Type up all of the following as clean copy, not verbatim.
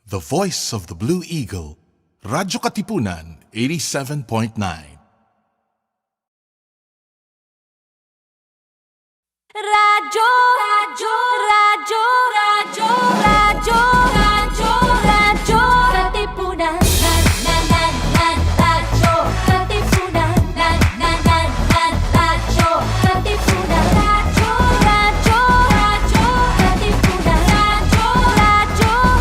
The voice of the Blue Eagle, Radyo Katipunan, 87.9. Radyo, radyo, radyo, radyo, radyo, radyo, radyo, Katipunan, radyo, Katipunan, radyo, Katipunan, radyo, radyo, radyo, Katipunan, radyo,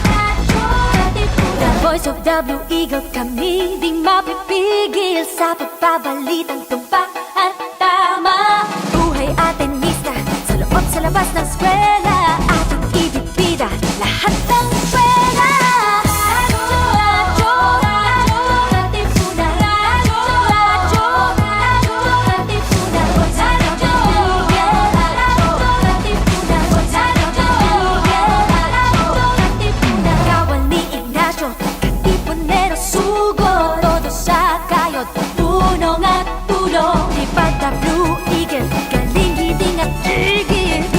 Katipunan. The voice of the Blue Eagle, kami di mapipigil sa pagbabalitang tumpak at tama. Buhay atin sa labas ng eskwela, ating ibibida lahat ng eskwela. Radyo, radyo, radyo, Katipunan, radyo, radyo, radyo, Katipunan, radyo, radyo, Katipunan, radyo, Katipunan. Kawal ni Ignacio, Katipunero sugo, todo sa kayod, punong at tulong. Lipad na Blue Eagle, galing hiding at tigil.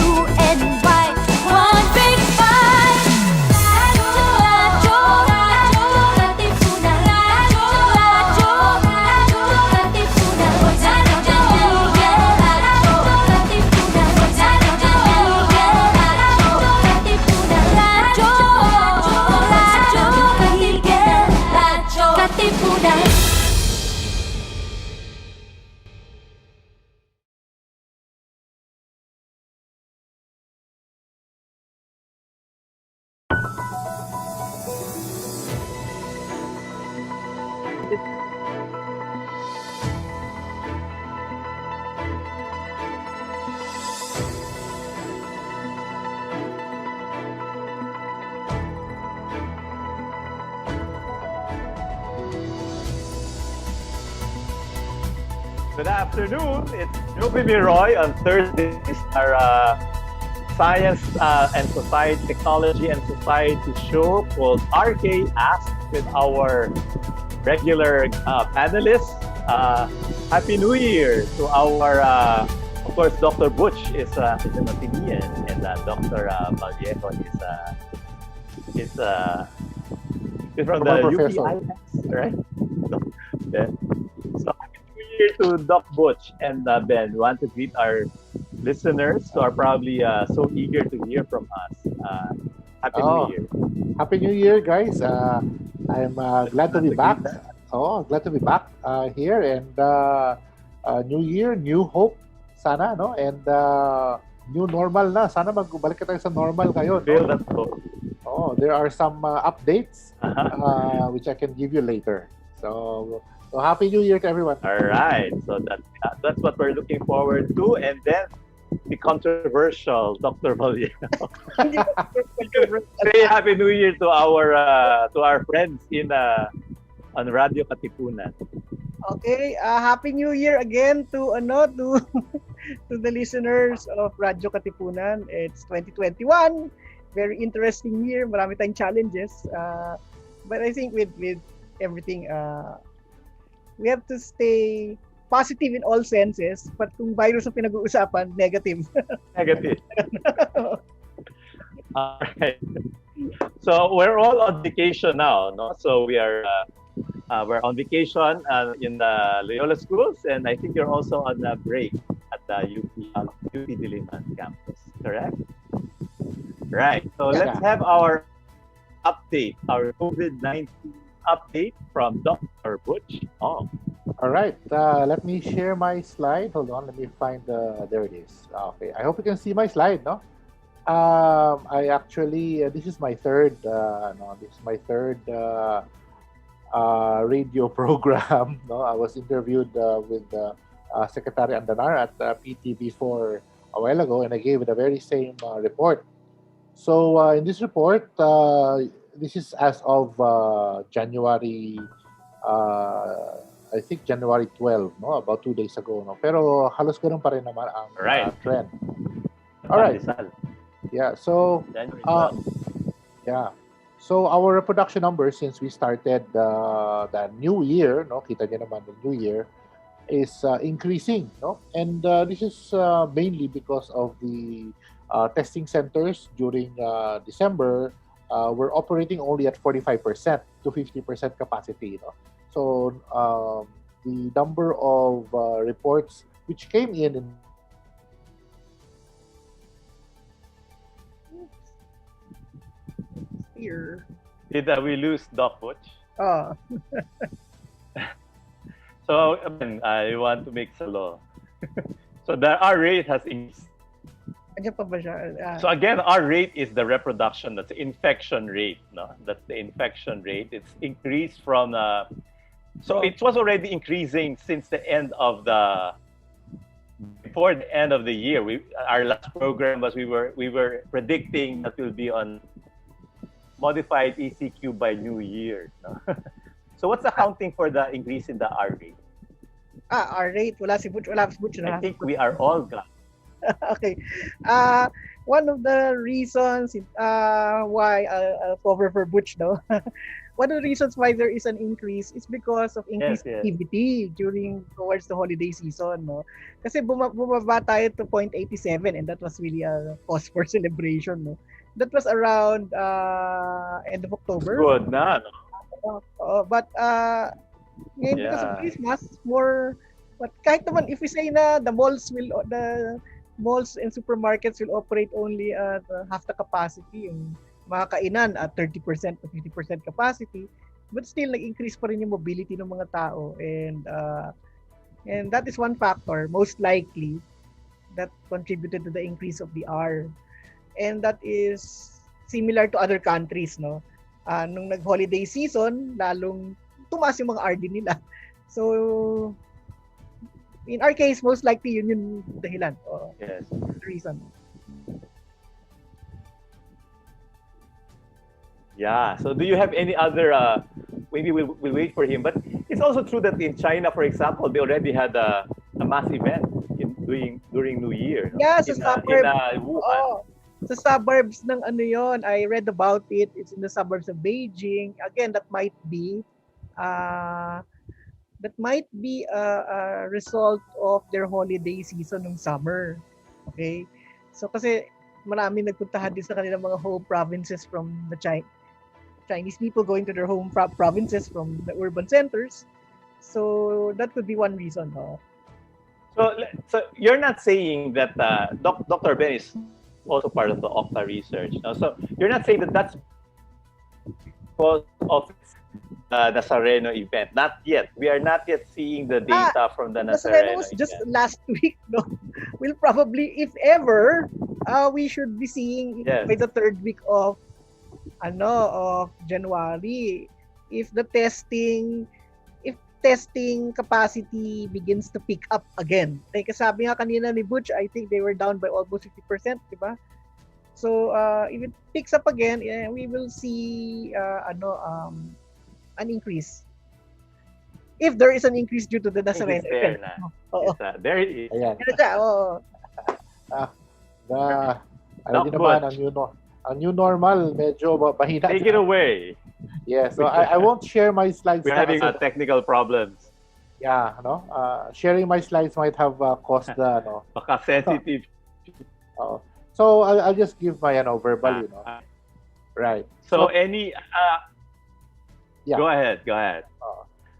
Good afternoon. It's Joby Miroy on Thursdays, our science and society, technology and society show called RK Ask with our regular panelists. Happy New Year to our, of course, Dr. Butch is an Athenian, and Dr. Vallejo is from the UPI, right? Yeah. So to Doc Butch and Ben. We want to greet our listeners who are probably so eager to hear from us. Happy New Year. Happy New Year, guys. I'm glad to be back. Glad to be back here. And New Year, new hope. Sana, no? And new normal na. Sana magbalik tayo sa normal kayo. Feel that hope. There are some updates which I can give you later. So Happy New Year to everyone. All right. So that's what we're looking forward to. And then the controversial Dr. Vallejo. Say Happy New Year to our friends on Radyo Katipunan. Okay, Happy New Year again to to the listeners of Radyo Katipunan. It's 2021. Very interesting year. Marami tayong challenges. But I think with everything we have to stay positive in all senses, but kung virus ang pinag-uusapan, negative. Negative. All right. So we're all on vacation now, no? So we're on vacation in the Loyola schools, and I think you're also on a break at the UP Diliman campus, correct? Right. So let's have our update, our COVID-19 update from Dr. Butch. All right. Let me share my slide. Hold on. Let me find there it is. Okay. I hope you can see my slide, no? I actually this is my third radio program. No, I was interviewed with Secretary Andanar at PTV for a while ago, and I gave the very same report. So in this report, this is as of January, I think January 12, no? About 2 days ago. No? Pero halos ganun pa rin naman ang trend. All right. Yeah, so January 12. yeah. So our reproduction numbers since we started the new year, no? Kita niyo naman the new year is increasing, no? And this is mainly because of the testing centers during December we're operating only at 45% to 50% capacity. No? So the number of reports which came in Here. Did we lose Doc Butch? Oh, So I want to make salo. So our rate has increased. andyan pa ba siya? So again, our rate is the reproduction. That's the infection rate. No, that's the infection rate. It's increased from. So it was already increasing since the end of the. Before the end of the year, our last program was we were predicting that we'll be on modified ECQ by New Year. No? So what's accounting for the increase in the R rate? R rate. Wala si Butch na. I think we are all glad. Okay. One of the reasons why I'll cover for Butch, no? One of the reasons why there is an increase is because of increased Yes. activity towards the holiday season, no? Kasi bumaba tayo to 0.87 and that was really a cause for celebration, no? That was around end of October. Good na. No? But ngayon because of Yeah. Christmas, more. But kahit naman if we say na the malls and supermarkets will operate only at half the capacity, yung mga kainan at 30% to 50% capacity, but still nag-increase pa rin yung mobility ng mga tao, and that is one factor most likely that contributed to the increase of the R, and that is similar to other countries, no? Nung nag-holiday season, lalong tumaas yung mga R din nila. So, in our case, most likely yun yung dahilan. Yes. The reason. Yeah. So do you have any other? Maybe we'll wait for him. But it's also true that in China, for example, they already had a mass event during New Year. No? Yeah, sa suburbs. Wuhan. Sa suburbs ng ano yon, I read about it. It's in the suburbs of Beijing. Again, that might be a result of their holiday season ng summer. Okay? So kasi marami nagpuntahan din sa kanilang mga home provinces from the Chinese people going to their home provinces from the urban centers. So that could be one reason. No? So you're not saying that Dr. Ben is also part of the Okta research. No? So you're not saying that that's because of Nazareno event. Not yet. We are not yet seeing the data from the Nazareno was event. just last week. No, we'll probably, if ever, we should be seeing Yes. by the third week of January, if testing capacity begins to pick up again. Like sabi nga kanina ni Butch, I think they were down by almost 50%, di ba? So if it picks up again, we will see an increase. If there is an increase due to the Nazareno event. Oo. There it is. ayan, Ano siya? Oo. din naman ang new normal medyo mahina. Take it away. Yeah, so I won't share my slides. We're having technical problems. Yeah, sharing my slides might have caused the Baka sensitive. So I'll just give my verbal, right. So any Yeah. Go ahead.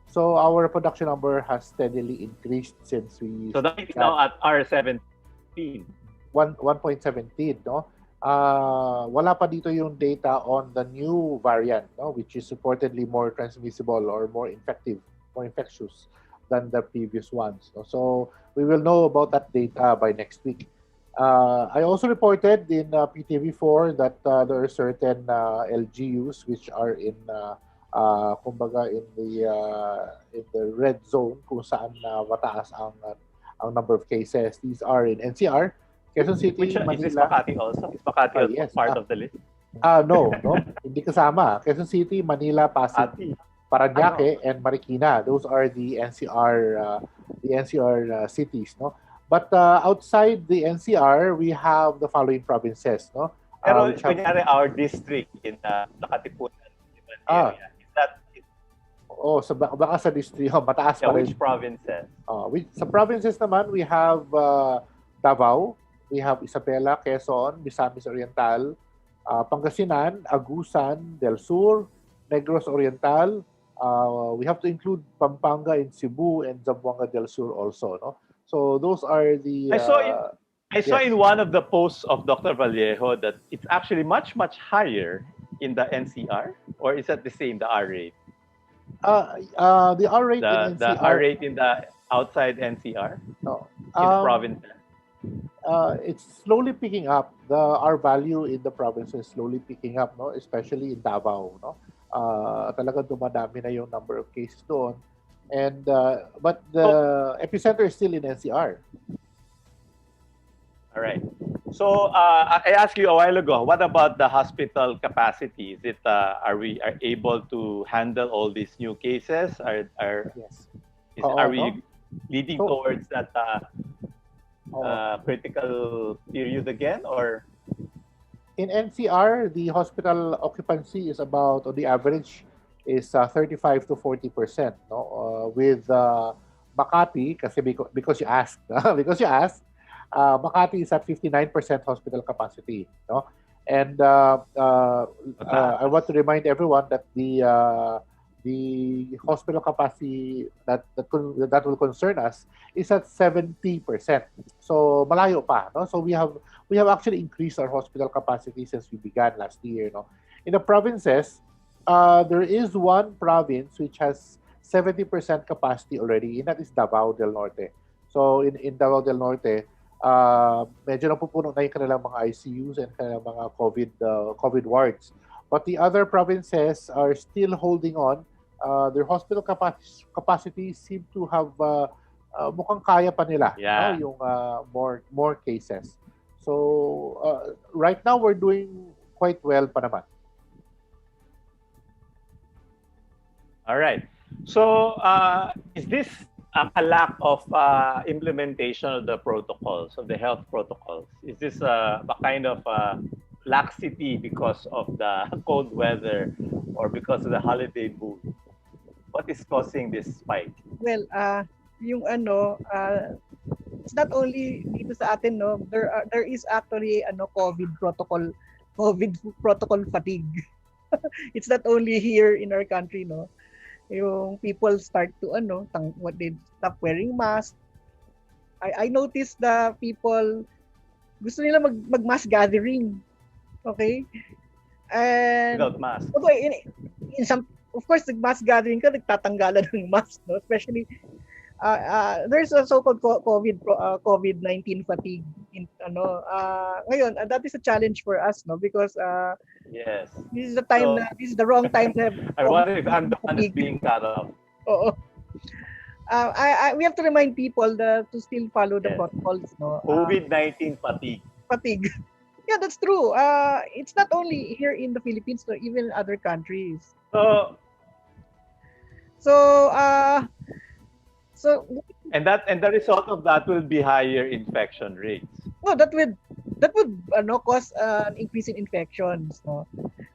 So our production number has steadily increased since we So that's now at R17. 1.17, no? Wala pa dito yung data on the new variant, no, which is reportedly more transmissible or more infectious than the previous ones. No? So we will know about that data by next week. I also reported in PTV4 that there are certain LGUs which are in kumbaga in the red zone kung saan mataas ang number of cases. These are in NCR, Quezon City, Which Manila. is this Makati also? Is Makati also Yes. part of the list? No, hindi kasama. Quezon City, Manila, Pasig, Makati. Parañaque, and Marikina. Those are the NCR cities, no. But outside the NCR, we have the following provinces, no. Pero which have- kunyari our district in Katipunan, area, is that baka sa district, mataas pa rin. which provinces? Sa provinces naman, we have Davao, we have Isabela, Quezon, Misamis Oriental, Pangasinan, Agusan, Del Sur, Negros Oriental. We have to include Pampanga and Cebu and Zamboanga del Sur also. No? So those are the I saw yes. in one of the posts of Dr. Vallejo that it's actually much higher in the NCR, or is that the same, the R rate? The R rate in The NCR. R rate in the outside NCR No, in the province. it's slowly picking up. The R value in the province is slowly picking up, no, especially in Davao, no. Talagang dumadami na yung number of cases doon, and but the epicenter is still in NCR. All right. So I asked you a while ago, what about the hospital capacity? Is it are we able to handle all these new cases? Yes. Are we leading So- towards that critical period again, or? In NCR, the hospital occupancy is about, on the average, is 35 to 40%. No, with Makati, kasi because you asked, because you asked, Makati is at 59% hospital capacity. No, and I want to remind everyone that the hospital capacity that will concern us is at 70%. So malayo pa, no? So we have actually increased our hospital capacity since we began last year, no? In the provinces, there is one province which has 70% capacity already, and that is Davao del Norte. So in Davao del Norte, medyo napupuno na yung kanilang mga ICUs and kanilang mga COVID wards. But the other provinces are still holding on. Their hospital capacity seem to have mukhang kaya pa nila, Yeah. no? Yung more cases. So right now we're doing quite well pa naman. All right. So is this a lack of implementation of the protocols, of the health protocols? Is this a kind of laxity because of the cold weather or because of the holiday mood? What is causing this spike? Well, yung it's not only dito sa atin, no. There is actually COVID protocol fatigue. It's not only here in our country, no. Yung people start to what they stop wearing masks. I noticed the people gusto nila mag-mass gathering. Okay? And Without mask. okay, in some, of course, nag-mass gathering ka, nagtatanggalan ng mask, no? Especially there's a so-called COVID-19 fatigue ngayon, that is a challenge for us, no, because Yes. this is the time this is the wrong time to have I wonder if I'm the one that's being cut off. Oo. We have to remind people to still follow the protocols, no. COVID-19 fatigue. Fatigue. Yeah, that's true. It's not only here in the Philippines, no, even in other countries. So and the result of that will be higher infection rates. no, that would cause an increase in infections, no.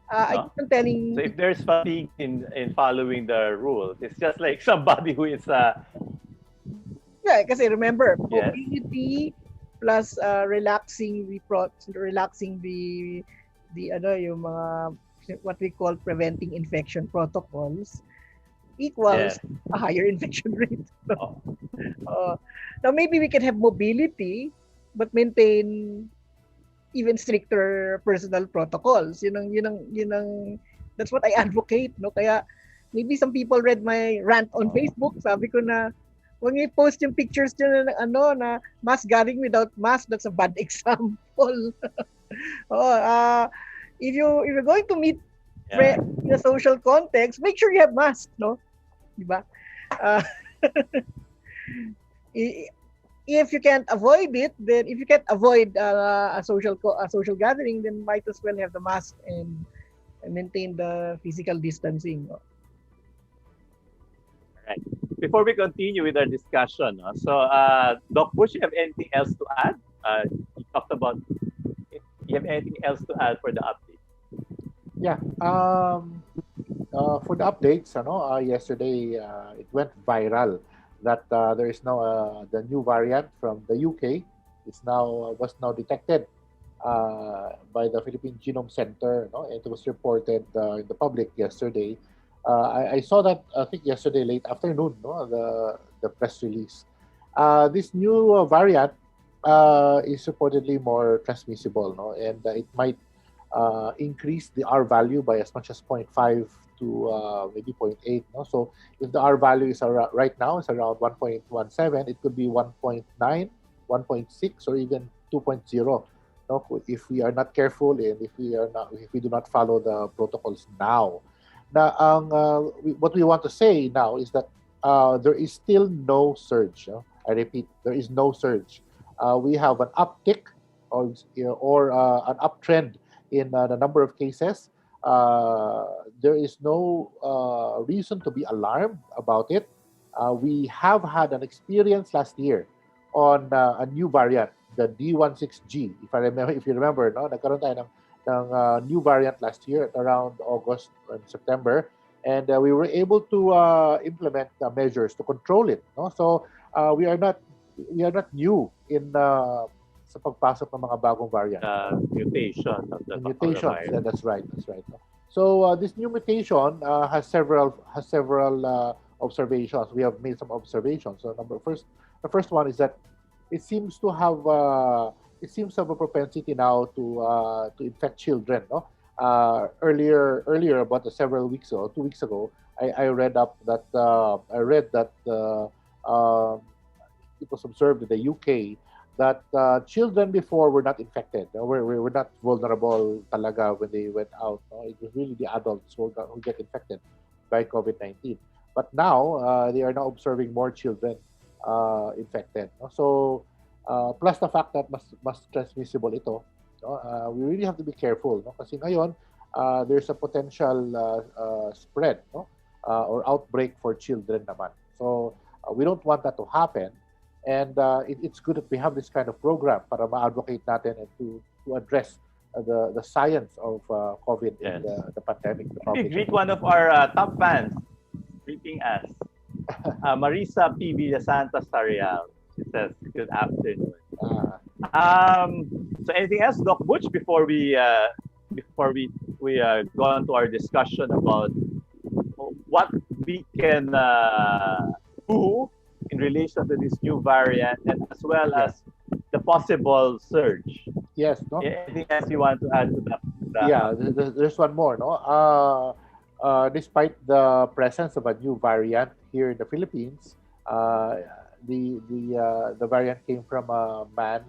I keep on telling. So if there's fatigue in following the rules, it's just like somebody who is yeah, kasi remember, Yes. mobility plus relaxing the yung mga what we call preventing infection protocols equals a higher infection rate. Now maybe we can have mobility but maintain even stricter personal protocols. Yun ang that's what I advocate, no? Kaya maybe some people read my rant on Facebook. Sabi ko na when you post yung pictures nyo na mass gathering without mask, that's a bad example. If you're going to meet in a social context, make sure you have mask, no? Diba? If you can't avoid it, then if you can't avoid a social gathering, then might as well have the mask and maintain the physical distancing. No? Right. Before we continue with our discussion, so Doc Bush, you have anything else to add? You talked about. You have anything else to add for the update? Yeah. For the updates, yesterday it went viral that there is now the new variant from the UK was now detected by the Philippine Genome Center. No? It was reported in the public yesterday. I saw that, I think, yesterday late afternoon, no? The press release. This new variant is reportedly more transmissible, no? And it might increase the R value by as much as zero point 0.5 to maybe zero point 0.8. No? So if the R value is right now is around 1.17, it could be 1.9, 1.6, or even 2.0. No? If we are not careful and if we do not follow the protocols now. What we want to say now is that there is still no surge. I repeat, there is no surge. We have an uptick or an uptrend in the number of cases. There is no reason to be alarmed about it. We have had an experience last year on a new variant, the D16G. If you remember, no, nagkaroon tayo ng new variant last year at around August and September, and we were able to implement measures to control it. No, so we are not new in sa pagpasok ng mga bagong variants. Mutation of the Mutations. virus. Yeah, that's right. So this new mutation has several observations. We have made some observations. So the first one is that it seems to have a propensity now to infect children. No, earlier about several weeks ago, 2 weeks ago, I read that it was observed in the UK that children before were not infected. Were not vulnerable talaga when they went out. No? It was really the adults who get infected by COVID-19. But now, they are now observing more children infected. No? So, plus the fact that mas transmissible ito, no? We really have to be careful. No? Kasi ngayon, there's a potential spread, no? Or outbreak for children naman. So, we don't want that to happen. And it's good that we have this kind of program para ma-advocate natin and to address the science of COVID and the pandemic. We greet one of our top fans greeting us. Marisa P. Villasanta Sarial. She says, good afternoon. So anything else, Doc Butch, before we go on to our discussion about what we can do in relation to this new variant and as well as the possible surge? Yes, no? Anything else you want to add to that? Yeah, there's one more, no? Despite the presence of a new variant here in the Philippines, the variant came from a man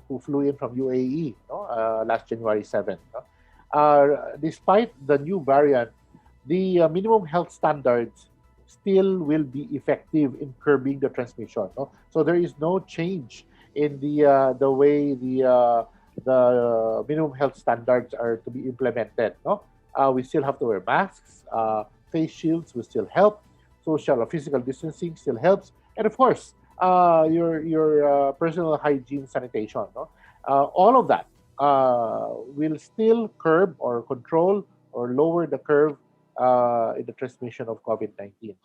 who flew in from UAE, no? Last January 7th. No? Despite the new variant, the minimum health standards still will be effective in curbing the transmission. No? So there is no change in the way the minimum health standards are to be implemented. No? We still have to wear masks. Face shields will still help. Social or physical distancing still helps, and of course, your personal hygiene, sanitation. No? All of that will still curb or control or lower the curve in the transmission of COVID-19.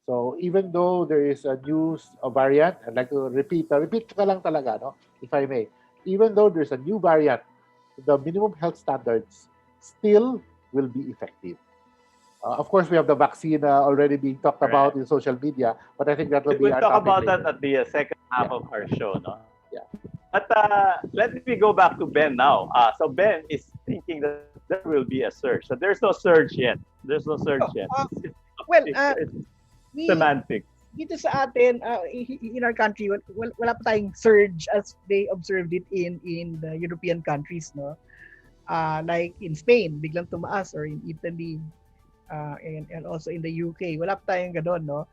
So even though there is a new variant, I'd like to repeat ka lang talaga, no? If I may, even though there's a new variant, the minimum health standards still will be effective. Of course, we have the vaccine already being talked about in social media, but I think that will be our topic. We'll talk about that at the second half of our show, no? Yeah. But let me go back to Ben now. So Ben is thinking that there will be a surge. So there's no surge yet. There's no surge yet. It's semantics. Dito sa atin, in our country, wala pa tayong surge as they observed it in the European countries, no? Like in Spain, biglang tumaas, or in Italy, and also in the UK. Wala pa tayong ganon, no?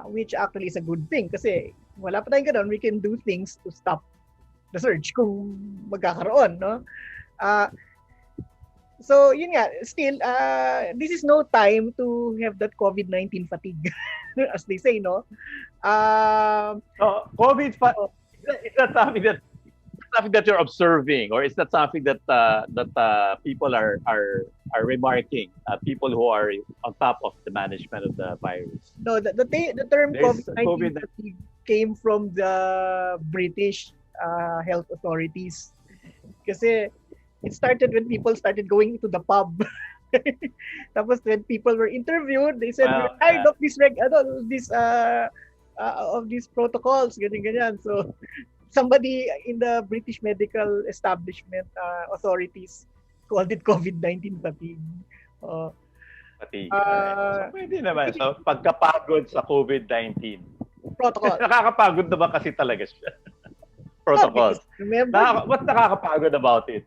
Which actually is a good thing kasi wala pa tayong ganon, we can do things to stop the surge kung magkakaroon, no? So, yun nga, still, this is no time to have that COVID-19 fatigue, as they say, no? COVID fatigue, is that something that you're observing, or is that something that people are remarking? People who are on top of the management of the virus. No, the term COVID-19 fatigue came from the British health authorities. Kasi it started when people started going to the pub. Tapos when people were interviewed, they said, Well, we're tired of these protocols, ganyan. So somebody in the British medical establishment authorities called it COVID-19 fatigue. fatigue. So, pwede naman. So, pagkapagod sa COVID-19. Protocol. Nakakapagod naman kasi talaga siya. Protocols. Remember? What's nakakapagod about it?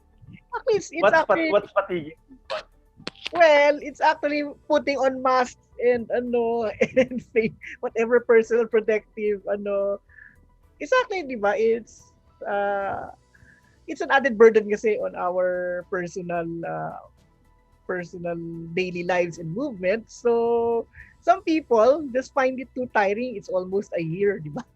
What's fatiguing? Well, it's actually putting on masks and and whatever personal protective exactly, di ba? It's an added burden kasi on our personal daily lives and movements. So some people just find it too tiring. It's almost a year, di ba?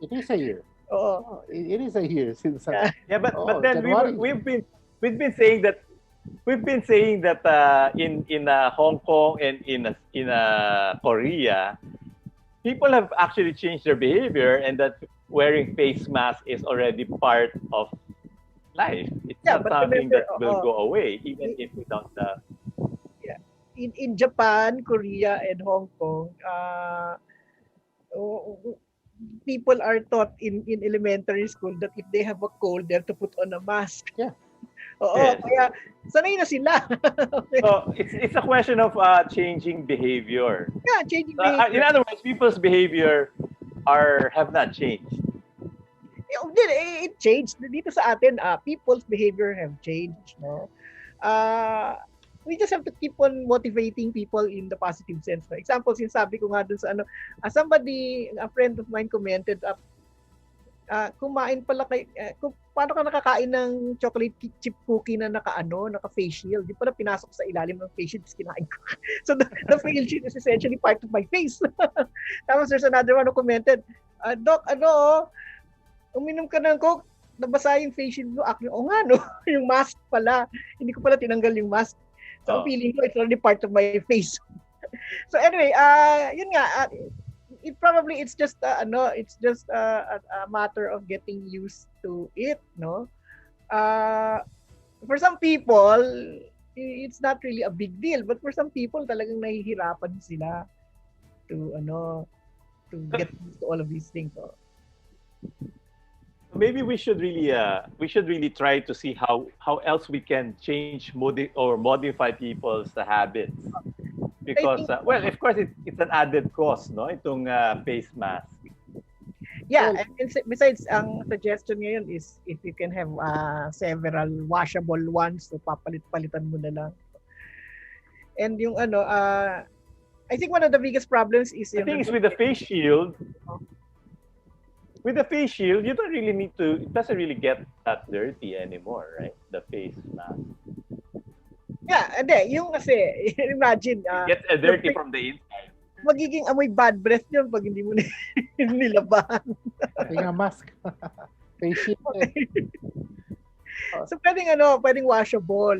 It is a year. Oo. It is a year since. Yeah, but then January. we've been saying that in Hong Kong and in Korea, people have actually changed their behavior, and that wearing face mask is already part of life. It's not something that will go away, even if without the. In Japan, Korea, and Hong Kong, people are taught in elementary school that if they have a cold, they have to put on a mask. Yeah. Oo, kaya sanay na sila. Okay. So it's a question of changing behavior. Yeah, changing In behavior. other words, people's behavior have not changed. It changed. Dito sa atin, people's behavior have changed. No? We just have to keep on motivating people in the positive sense. For example, sinasabi ko nga dun sa a friend of mine commented kumain pala kung paano ka nakakain ng chocolate chip cookie na naka face shield. Di pala pinasok sa ilalim ng face shield, kinain ko. So the face shield is essentially part of my face. Tapos there's another one who commented, Doc, uminom ka ng Coke, nabasa yung face shield mo. Nga no, yung mask pala. Hindi ko pala tinanggal yung mask. So feeling ko it's already part of my face. So anyway, yun nga, it's just a matter of getting used to it, no? For some people, it's not really a big deal, but for some people talagang nahihirapan sila to get used to all of these things. So. Maybe we should really try to see how else we can change or modify people's habits. Because of course it's an added cost, no? Itong face mask. Yeah, and besides, ang suggestion ngayon is if you can have several washable ones, so papalit-palitan mo na lang. And yung I think one of the biggest problems is I think it's with the face shield. With the face shield, you don't really need to. It doesn't really get that dirty anymore, right? The face mask. Yeah, yung kasi imagine it gets dirty from the inside. Magiging amoy bad breath yun pag hindi mo nilabahan. Yung mask. Face shield. So pwedeng washable.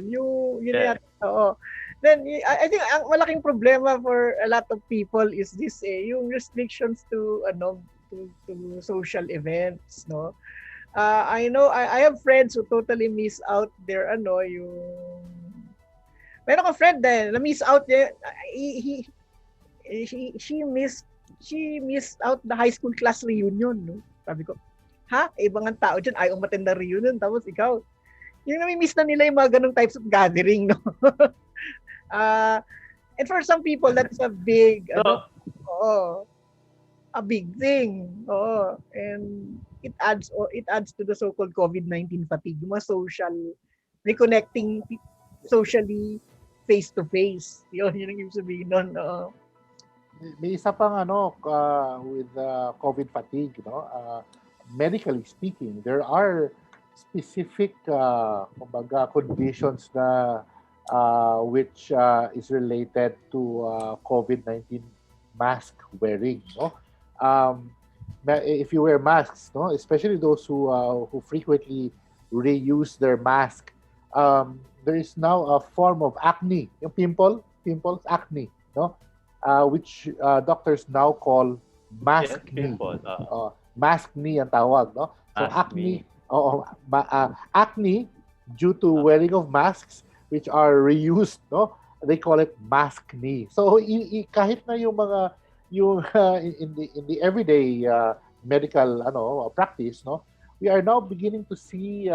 Then I think ang malaking problema for a lot of people is this yung restrictions to social events, no? I know I have friends who totally miss out their meron akong friend na miss out niya. She missed out the high school class reunion, no? Sabi ko, ibang ang tao dyan, ayaw umattend na reunion, tapos ikaw, yung nami-miss na nila yung mga ganong types of gathering, no? And for some people, that's a big, a big thing. And it adds to the so-called COVID-19 fatigue, yung mga social, reconnecting socially, face-to-face. Yun ang ibig sabihin nun. May isa pang with COVID fatigue, no? Medically speaking, there are specific conditions na which is related to COVID-19 mask wearing, no? If you wear masks, no, especially those who frequently reuse their mask, there is now a form of acne, yung pimples, acne, no, which doctors now call maskne. mask knee ang tawag, no? So Mask knee. acne due to wearing of masks which are reused, no? They call it mask knee. So kahit na yung mga in the everyday medical practice, no, we are now beginning to see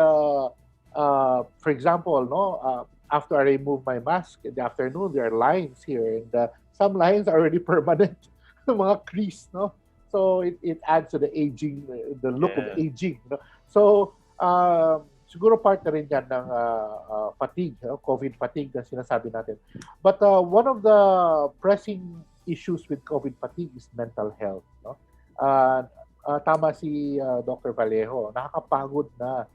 for example, no, after I remove my mask in the afternoon, there are lines here, and some lines are already permanent, mga crease, no. So it adds to the aging, the look of aging, no? So siguro part na rin yan ng fatigue, COVID fatigue na sinasabi natin. But one of the pressing issues with COVID fatigue is mental health, no? Tama si Dr. Vallejo, nakakapagod na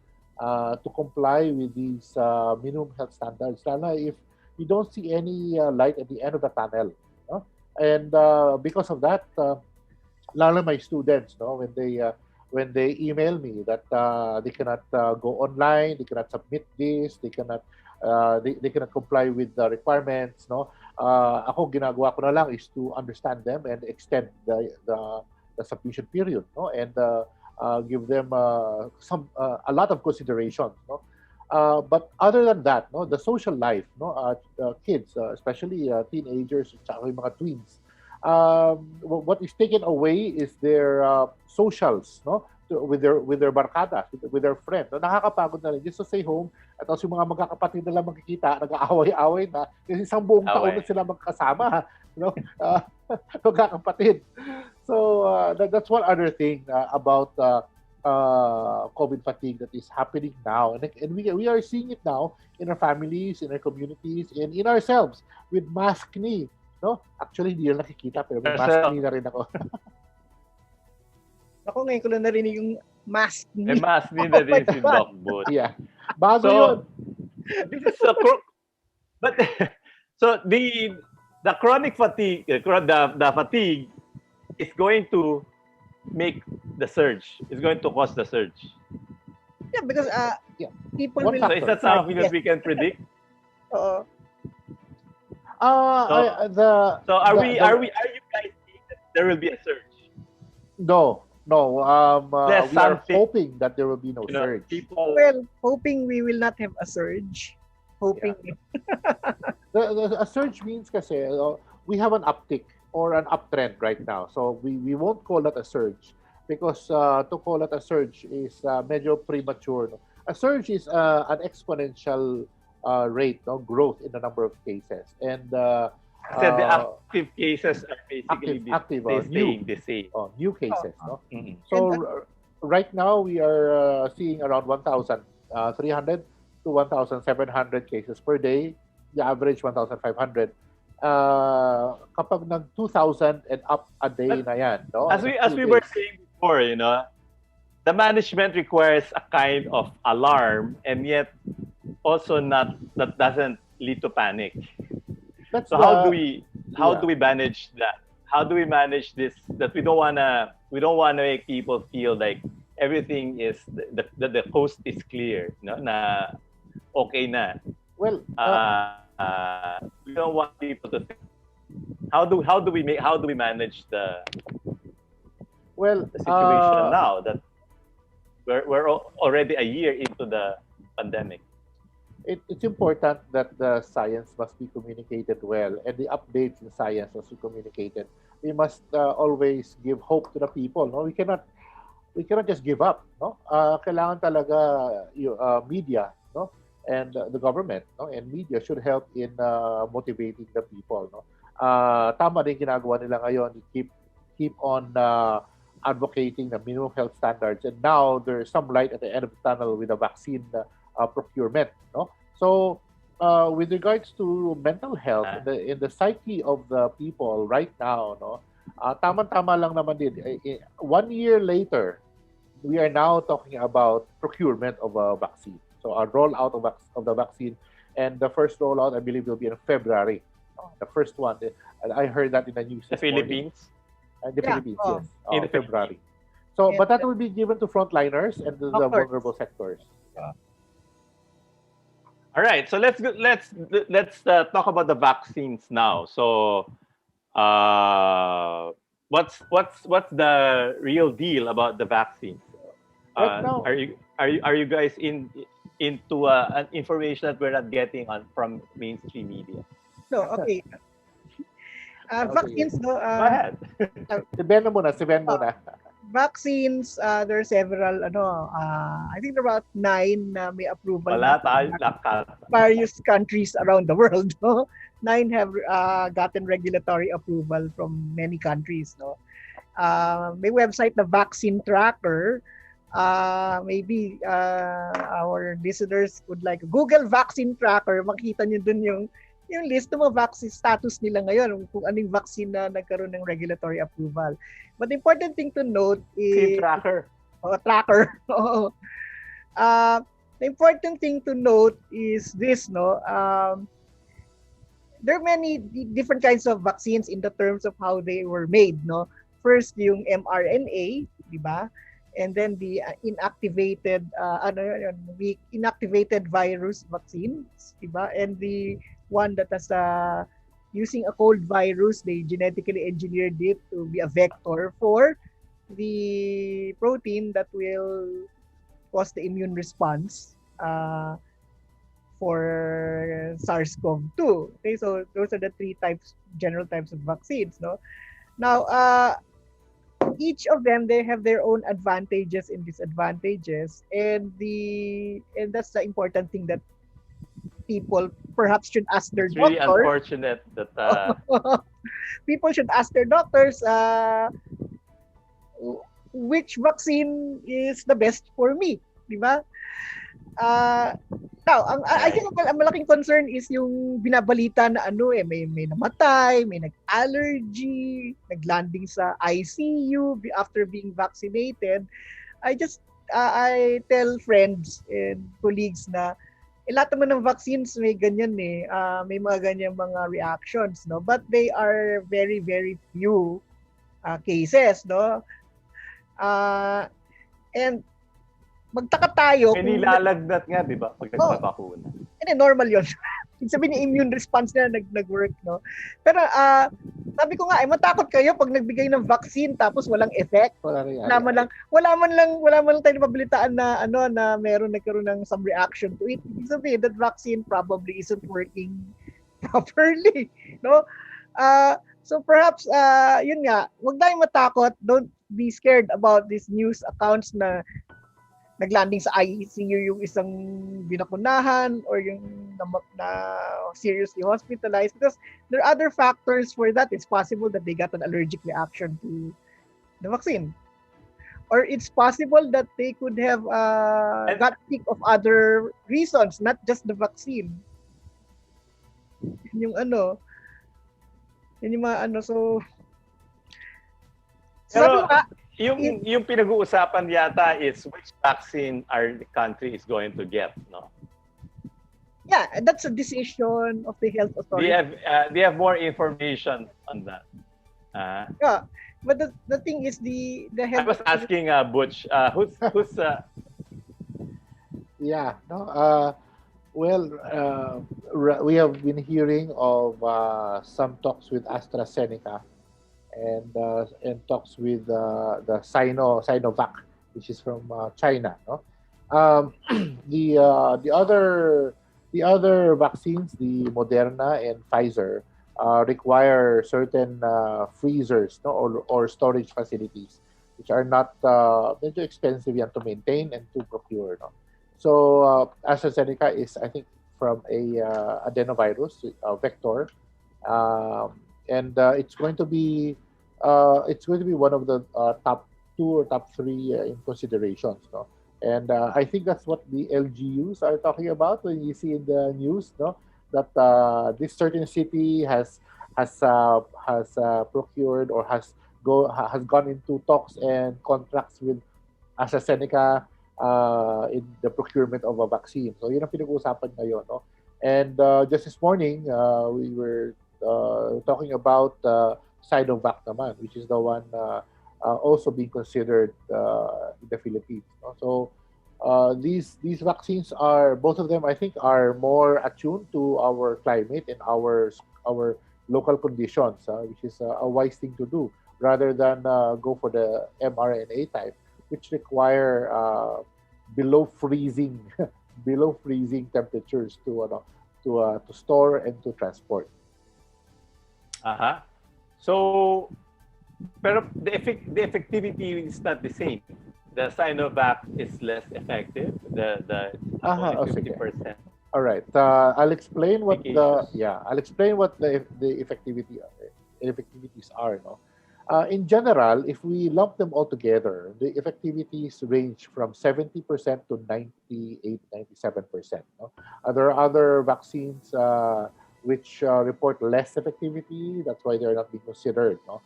to comply with these minimum health standards, lalo if you don't see any light at the end of the tunnel, no? And because of that, lalo my students, no, when they email me that they cannot go online, they cannot submit this, they cannot comply with the requirements, no. Ako ginagawa ko na lang is to understand them and extend the submission period, no, and give them a lot of considerations, no. But other than that, no, the social life, no, kids, especially teenagers, tsaka yung mga tweens, what is taken away is their socials, no, with their barkadas, with their friends. No, nakakapagod na rin just to stay home at tapos yung mga magkakapatid nila magkikita, nag-aaway-away na kasi isang buong taon na sila magkasama, no, magkakapatid. So that's one other thing about COVID fatigue that is happening now, and we are seeing it now in our families, in our communities, and in ourselves with mask knee. No? Actually, hindi yun nakikita, pero may mask knee na rin ako. Ako ngayon ko lang narinig yung mask knee. May mask knee na din si Doc Booth. Yeah. Bago So, yun. this is but so the chronic fatigue, the fatigue is going to make the surge. It's going to cause the surge. Yeah, because people One will... So is that something that we can predict? Oo. So are you guys seeing that there will be a surge? No. We are something. hoping that there will be no surge. People, Well, hoping we will not have a surge. Hoping. A surge means kasi we have an uptick or an uptrend right now. So we won't call that a surge because to call it a surge is medyo premature. No? A surge is an exponential rate, no, growth in the number of cases, and the active cases are basically staying the same. New cases, no. Mm-hmm. So right now we are seeing around 1,300 to 1,700 cases per day. The average 1,500. Kapag nag 2,000 and up a day na yan, no? As we were saying before, you know, the management requires a kind of alarm, and yet also that doesn't lead to panic. So how do we manage that? How do we manage this? That we don't wanna make people feel like everything is the coast is clear, no? Na okay na. Well, we don't want people to think. How do we manage the situation now that we're already a year into the pandemic? It's important that the science must be communicated well, and the updates in science must be communicated. We must always give hope to the people. No, we cannot just give up. No, kailangan talaga media, no, and the government, no, and media should help in motivating the people. No, tama din ginagawa nila ngayon. Keep on advocating the minimum health standards, and now there's some light at the end of the tunnel with the vaccine procurement, no? So with regards to mental health in the psyche of the people right now, no, tama-tama lang naman din. 1 year later, we are now talking about procurement of a vaccine. So a rollout of the vaccine, and the first rollout I believe will be in February. The first one, and I heard that in the news. The Philippines. Philippines, yes, in February. So, but that will be given to frontliners and the vulnerable sectors. All right, so let's talk about the vaccines now. So, what's the real deal about the vaccine? Right now, Are you guys into an information that we're not getting on from mainstream media? No, okay. okay. Vaccines, no, Go ahead. Si Ben na muna, si Ben muna. vaccines, there are several, I think there are about 9 na may approval Wala na tayo from lakas. various countries around the world. No? 9 have gotten regulatory approval from many countries. No, may website na Vaccine Tracker. Maybe our listeners would like Google Vaccine Tracker. Makita niyo dun yung list ng mga vaccine status nila ngayon, kung anong vaccine na nagkaroon ng regulatory approval. But the important thing to note Team is tracker. tracker. Oo. The important thing to note is this, no? There are many different kinds of vaccines in the terms of how they were made, no? First, yung mRNA, di ba? And then the inactivated virus vaccines, di ba? And the one that has using a cold virus, they genetically engineered it to be a vector for the protein that will cause the immune response for SARS-CoV-2. Okay, so those are the 3 general types of vaccines. No, now each of them, they have their own advantages and disadvantages, and that's the important thing that people perhaps should ask their It's really doctor. unfortunate that People should ask their doctors which vaccine is the best for me, di ba? Now, I think ang malaking concern is yung binabalita na may namatay, may nag-allergy, naglanding sa ICU after being vaccinated. I tell friends and colleagues na lahat naman ng vaccines may ganyan may mga ganyan mga reactions, no? But they are very, very few cases, no? And magtaka tayo may nilalagnat nga, di ba? Pag nagpapakuna. And normal yun. Ibig sabihin yung immune response na nag-work, no? Pero sabi ko nga, matakot kayo pag nagbigay ng vaccine tapos walang effect. Wala man lang tayo mabalitaan na na nagkaroon ng some reaction to it. Ibig sabihin that vaccine probably isn't working properly, no? So perhaps yun nga, wag tayong matakot. Don't be scared about these news accounts na naglanding sa ICU yung isang binakunahan or yung na seriously hospitalized, because there are other factors for that. It's possible that they got an allergic reaction to the vaccine, or it's possible that they could have got sick of other reasons, not just the vaccine. Yung so pero yung pinag-uusapan yata is which vaccine our country is going to get, no? Yeah, that's a decision of the health authority. Do you have more information on that? Yeah, but the thing is the health. I was asking Butch, who's Yeah, no. We have been hearing of some talks with AstraZeneca and talks with the Sinovac, which is from China. No, the other vaccines, the Moderna and Pfizer, require certain freezers, no, or storage facilities, which are not medyo expensive yan to maintain and to procure. No, so AstraZeneca is, I think, from a adenovirus vector, and it's going to be one of the top 2 or top 3 in considerations, no? And I think that's what the LGUs are talking about when you see in the news, no, that this certain city has procured or has gone into talks and contracts with AstraZeneca in the procurement of a vaccine. So yun ang pinag-uusapan ngayon, no? And just this morning we were talking about Sinovac naman, which is the one also being considered in the Philippines. No? So these vaccines are, both of them, I think, are more attuned to our climate and our local conditions, which is a wise thing to do. rather than go for the mRNA type, which require below freezing below freezing temperatures to store and to transport. Uh-huh. So, pero the effectivity is not the same. The Sinovac is less effective. The only Sige. 50%. All right. I'll explain what the effectivities are. No, in general, if we lump them all together, the effectivities range from 70% to 98, 97%. No, there are other vaccines which report less effectivity. That's why they're not being considered. No,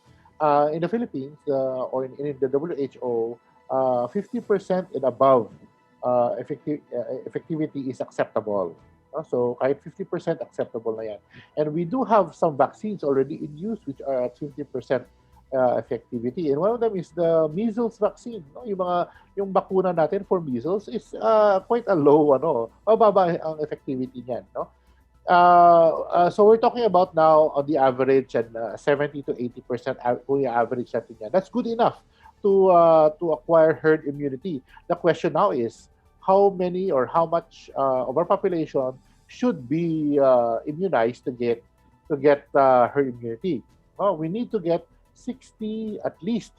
in the Philippines or in the WHO, 50% and above effectivity is acceptable. So kahit 50% acceptable na yan. And we do have some vaccines already in use which are at 50% effectivity. And one of them is the measles vaccine. No? Yung bakuna natin for measles is quite a low, mababa ang effectivity niyan. No? So we're talking about now on the average and 70 to 80% kung average natin yan. That's good enough to acquire herd immunity. The question now is how many or how much of our population should be immunized to get herd immunity. We need to get 60 at least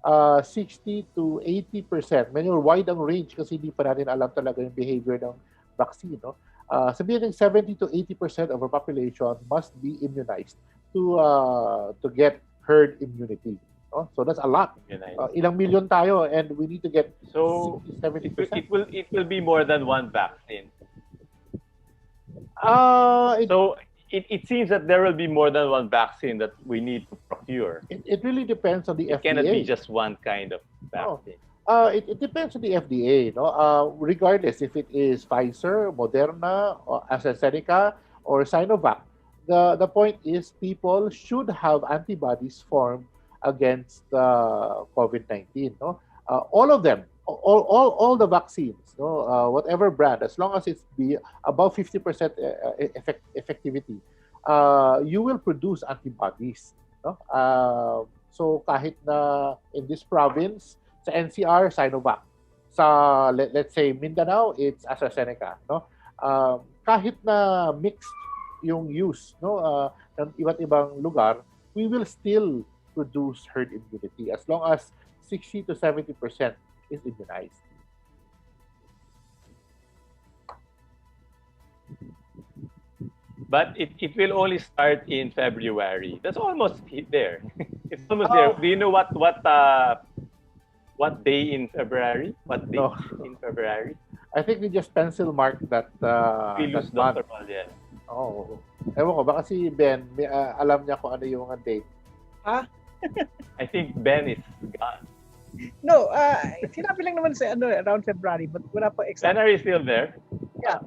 60 to 80%. Medyo wide ang range kasi hindi pa natin alam talaga yung behavior ng vaccine. No? Sabihin ng 70 to 80% of our population must be immunized to get herd immunity. So that's a lot. Ilang million tayo and we need to get 60-70%. It will be more than one vaccine. So it seems that there will be more than one vaccine that we need to procure. It really depends on the FDA. It cannot be just one kind of vaccine. It depends on the FDA. Regardless if it is Pfizer, Moderna, or AstraZeneca, or Sinovac, the point is people should have antibodies formed against COVID-19. All of them, all the vaccines, whatever brand, as long as it's be above 50% effectivity, you will produce antibodies. So kahit na in this province, sa NCR, Sinovac. Sa, let's say, Mindanao, it's AstraZeneca. Kahit na mixed yung use ng iba't ibang lugar, we will still produce herd immunity as long as 60 to 70% is immunized. But it will only start in February. That's almost there. It's almost there. Do you know what day in February? What day in February? I think we just pencil mark that we lose Dr. Paul. Oh. Ewan ko, baka si Ben, alam niya kung ano yung mga date. I think Ben is gone. No, sinabi lang naman sa around February, but wala pa exact. Ben, are you still there? Yeah.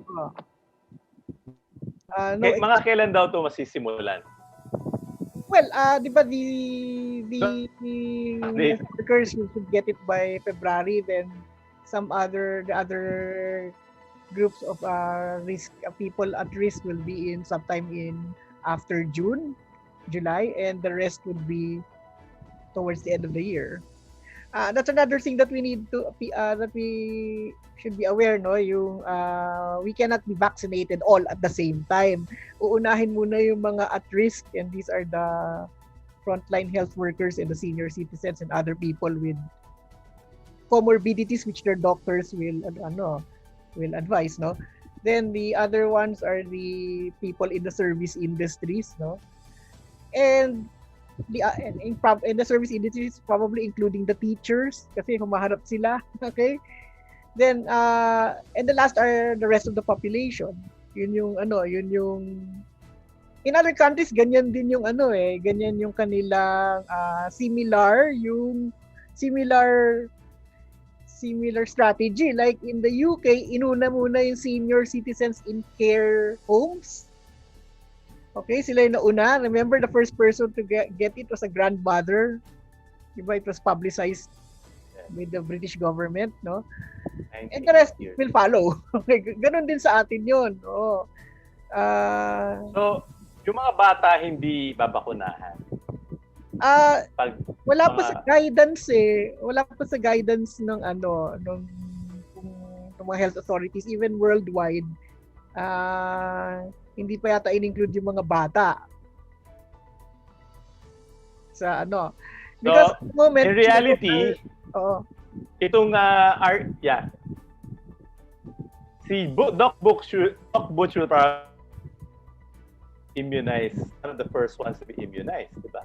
Mga kailan daw ito masisimulan? Well, di ba the workers should get it by February, then the other groups of people at risk will be in sometime in after July, and the rest would be towards the end of the year. That's another thing that we need to that we should be aware, yung we cannot be vaccinated all at the same time. Uunahin muna yung mga at risk, and these are the frontline health workers and the senior citizens and other people with comorbidities which their doctors will advise, Then the other ones are the people in the service industries, And in the service industries, probably including the teachers kasi humaharap sila, okay? Then and the last are the rest of the population. Yun yung in other countries ganyan din yung ganyan yung kanilang similar strategy. Like in the UK, inuna muna yung senior citizens in care homes. Okay, sila yung nauna. Remember, the first person to get it was a grandmother. Diba? It was publicized with the British government, And the rest will follow. Okay, ganun din sa atin yun. So, yung mga bata hindi babakunahan? Wala pa mga, sa guidance eh. Wala pa sa guidance ng ng mga health authorities, even worldwide. Hindi pa yata in-include yung mga bata sa Because So, at the moment, in reality, oo. itong si Doc Butch will probably immunize, one of the first ones to be immunized, di ba?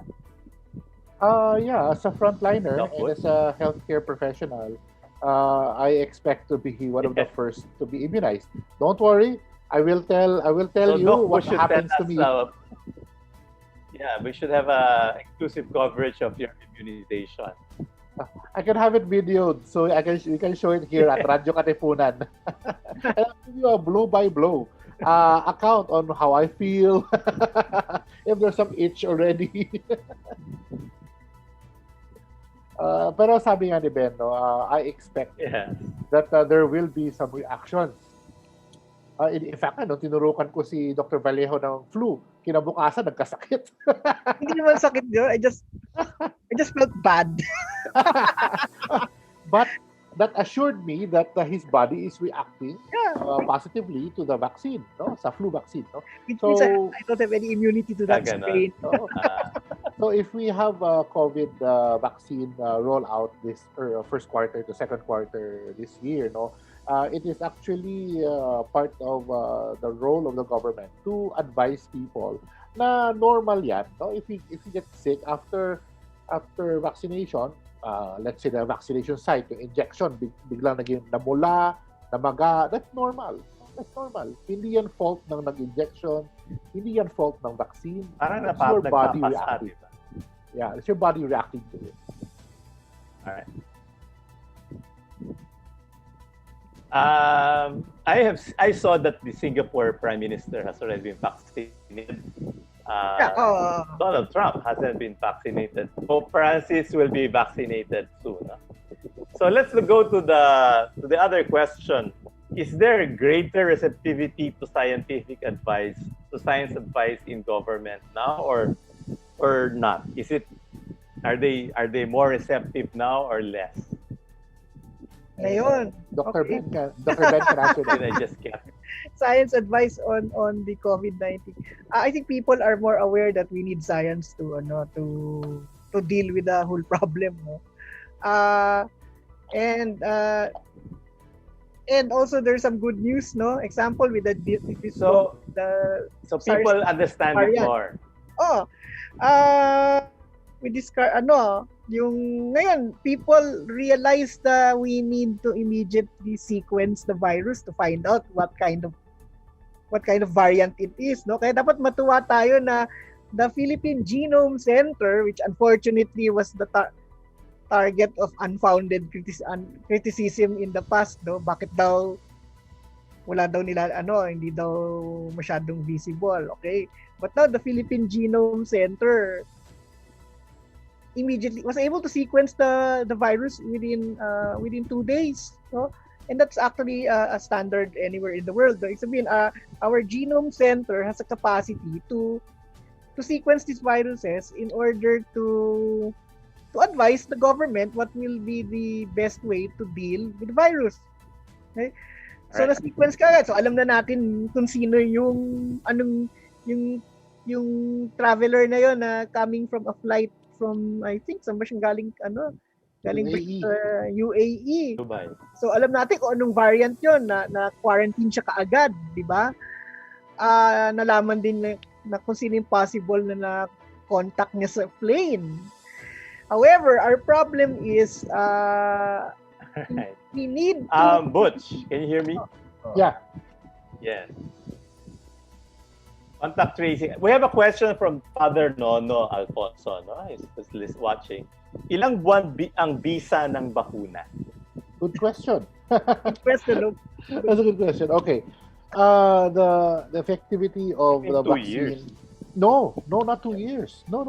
Yeah, as a frontliner Doc and Butch? as a healthcare professional, I expect to be one of the first to be immunized. Don't worry, I will tell So you Doc what Butch should happens tell to me. us, we should have a exclusive coverage of your immunization. I can have it videoed, so we can show it here at Radyo Katipunan. And I'll give you a blow by blow account on how I feel, if there's some itch already. Pero sabi nga ni Ben, I expect that there will be some reactions. In fact, tinurukan ko si Dr. Vallejo ng flu. Kinabukasan, nagkasakit. Hindi naman sakit yun. I just felt bad. But that assured me that his body is reacting positively to the vaccine, sa flu vaccine. Which means I don't have any immunity to that strain. So if we have a COVID vaccine rollout this first quarter to second quarter this year, it is actually part of the role of the government to advise people na normal yan. If you get sick after vaccination, let's say the vaccination site, yung injection, biglang naging namula, namaga, that's normal. That's normal. Hindi yan fault ng nag-injection, hindi yan fault ng vaccine. Parang It's your body nagpapasa, reacting. diba? Yeah, it's your body reacting to it. All right. I saw that the Singapore Prime Minister has already been vaccinated. Donald Trump hasn't been vaccinated. Pope Francis will be vaccinated soon. So let's go to the other question. Is there greater receptivity to scientific advice, to science advice in government now, or not? Are they more receptive now or less? Ngayon, Dr. okay. Dr. Ben can answer that. Did I just get Science advice on the COVID-19. I think people are more aware that we need science to deal with the whole problem. And also there's some good news. Example with so people SARS understand it variant. more. We discuss yung ngayon people realize that we need to immediately sequence the virus to find out what kind of variant it is, kaya dapat matuwa tayo na the Philippine Genome Center, which unfortunately was the target of unfounded criticism in the past, bakit daw wala daw nila hindi daw masyadong visible, okay, but now the Philippine Genome Center immediately was able to sequence the virus within 2 days, and that's actually a standard anywhere in the world. Ibig sabihin, our genome center has a capacity to sequence these viruses in order to advise the government what will be the best way to deal with the virus. Okay? So Right. na-sequence ka agad. So alam na natin kung sino yung yung traveler na yon na coming from a flight from, I think, saan ba siyang galing UAE. UAE. Dubai. So alam natin kung anong variant yon na quarantine siya kaagad, di ba? Nalaman din na kung sino yung possible na contact niya sa plane. However, our problem is Right. we need to Butch, can you hear me? Yeah. Yes. Contact tracing. We have a question from Father Nono Alfonso. He's watching. Ilang buwan ang bisa ng bakuna? Good question. press the loop. That's a good question. Okay. The effectivity of In the 2 vaccine. years. No, not 2 years. No.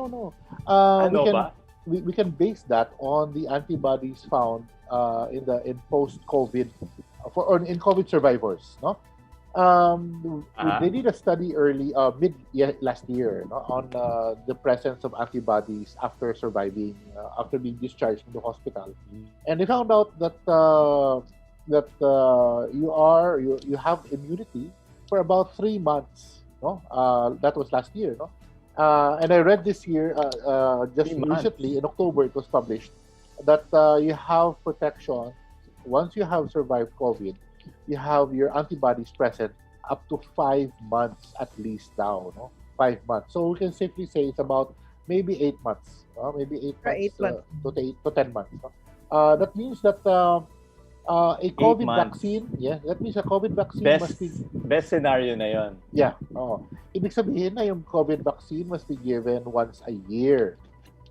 We can base that on the antibodies found in post-COVID in COVID survivors. They did a study last year, no, on the presence of antibodies after surviving, after being discharged from the hospital, and they found out that you have immunity for about 3 months. No, that was last year. No, and I read this year, just 3 months. recently in October, it was published that you have protection once you have survived COVID. You have your antibodies present up to 5 months at least now, no? 5 months. So we can safely say it's about maybe 8 months, maybe 8 months, 8 months. to 10 months. No? That means that a COVID months. vaccine, that means a COVID vaccine must be, Best scenario na yon. ibig sabihin na yung COVID vaccine must be given once a year.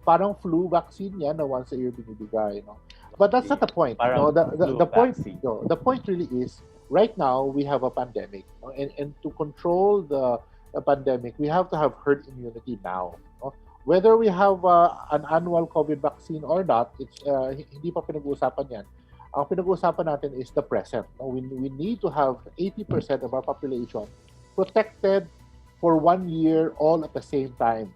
Parang flu vaccine yan na once a year binibigay, no? But that's not the point. Parang The point, vaccine. the point really is right now we have a pandemic, no? And to control the pandemic, we have to have herd immunity now. No? Whether we have an annual COVID vaccine or not, it's hindi pa pinag-uusapan yan. Ang pinag-uusapan natin is the present. No? We need to have 80% of our population protected for 1 year all at the same time.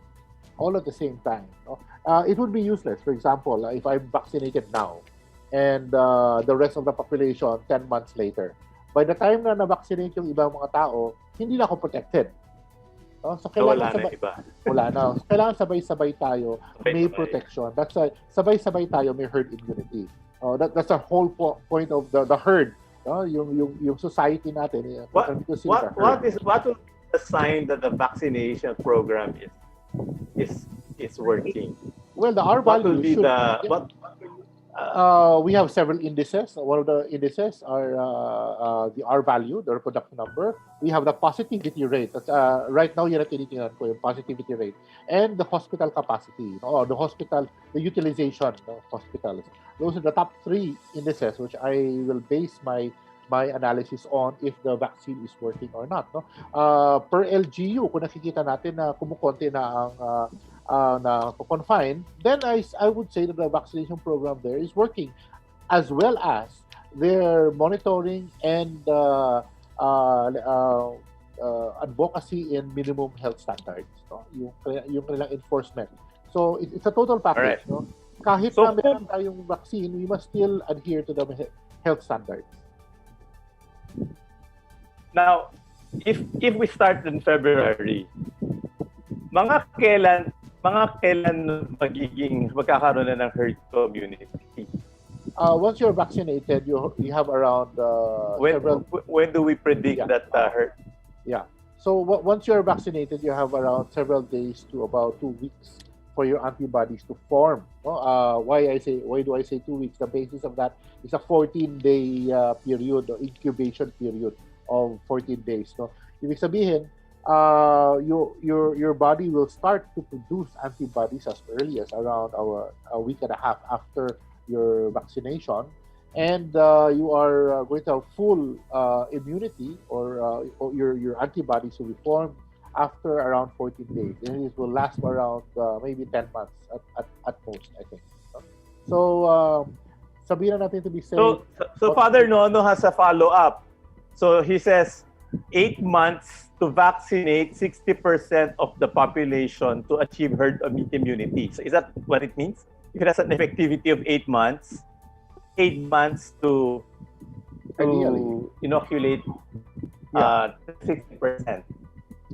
All at the same time. No? It would be useless, for example, if I'm vaccinated now and the rest of the population 10 months later. By the time na na-vaccinate yung ibang mga tao, hindi na ako protected. No? So, Wala kailangan na iba. wala na. So, kailangan sabay-sabay tayo may Sabay-sabay. protection. That's why sabay-sabay tayo may herd immunity. That's the whole point of the herd. No? Yung society natin. What consider the herd. what is the sign that the vaccination program is working? Well, the R What value will be should. what We have several indices. One of the indices are the R value, the reproductive number. We have the positivity rate. That's, right now, yun ang tinitingnan ko, yung positivity rate. And the hospital capacity, the utilization of hospitals. Those are the top 3 indices which I will base my analysis on if the vaccine is working or not. No? Per LGU, kung nakikita natin na kumukonti na ang na confine, then I would say that the vaccination program there is working, as well as their monitoring and advocacy in minimum health standards, no? yung kanilang enforcement. So it's a total package. Alright. No? Kahit So, na meron tayong vaccine, we must still adhere to the health standards. Now, if we start in February, mga kailan magkakaroon na ng herd immunity? Once you're vaccinated, you have around When do we predict that herd? So once you're vaccinated, you have around several days to about 2 weeks for your antibodies to form. No? Why do I say 2 weeks? The basis of that is a 14-day period or incubation period of 14 days. No? Ibig sabihin, your body will start to produce antibodies as early as around a week and a half after your vaccination, and you are going to have full immunity, or your antibodies will be formed after around 14 days, and it will last for around maybe 10 months at most, I think. So sabihin na natin to be safe. So Father Nono has a follow-up. So he says 8 months to vaccinate 60% of the population to achieve herd immunity. So is that what it means? If it has an effectivity of 8 months, 8 months to Ideally. inoculate 60%.